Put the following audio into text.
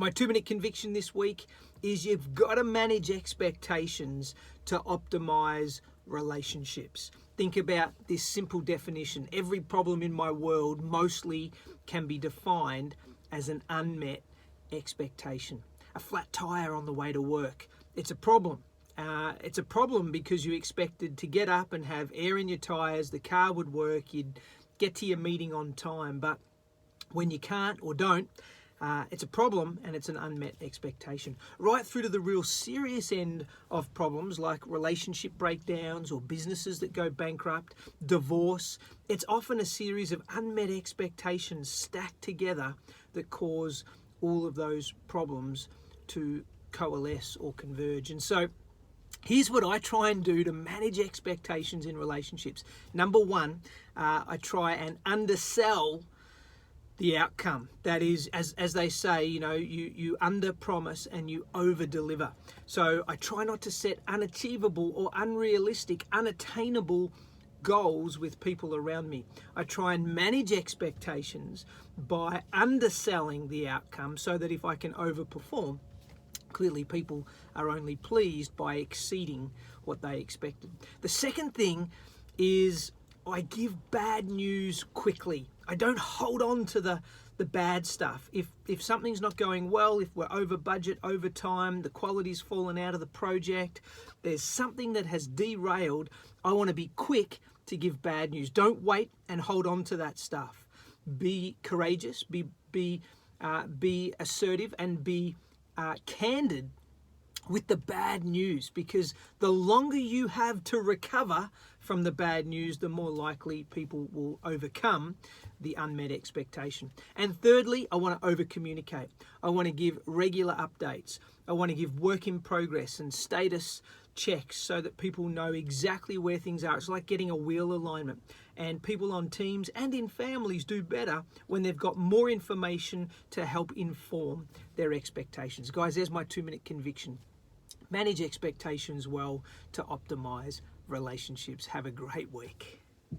My 2-minute conviction this week is you've got to manage expectations to optimize relationships. Think about this simple definition. Every problem in my world mostly can be defined as an unmet expectation. A flat tire on the way to work. It's a problem. It's a problem because you expected to get up and have air in your tires, the car would work, you'd get to your meeting on time, but when you can't or don't, it's a problem and it's an unmet expectation. Right through to the real serious end of problems like relationship breakdowns or businesses that go bankrupt, divorce, it's often a series of unmet expectations stacked together that cause all of those problems to coalesce or converge. And so here's what I try and do to manage expectations in relationships. Number one, I try and undersell the outcome. That is, as they say, you under promise and you over deliver. So I try not to set unachievable or unrealistic, unattainable goals with people around me. I try and manage expectations by underselling the outcome so that if I can overperform, clearly people are only pleased by exceeding what they expected. The second thing is I give bad news quickly. I don't hold on to the bad stuff. If something's not going well, if we're over budget, over time, the quality's fallen out of the project, there's something that has derailed, I want to be quick to give bad news. Don't wait and hold on to that stuff. Be courageous, be assertive, and be candid with the bad news, because the longer you have to recover from the bad news, the more likely people will overcome the unmet expectation. And thirdly, I want to over-communicate. I want to give regular updates. I want to give work in progress and status checks so that people know exactly where things are. It's like getting a wheel alignment. And people on teams and in families do better when they've got more information to help inform their expectations. Guys, there's my 2-minute conviction. Manage expectations well to optimize relationships. Have a great week.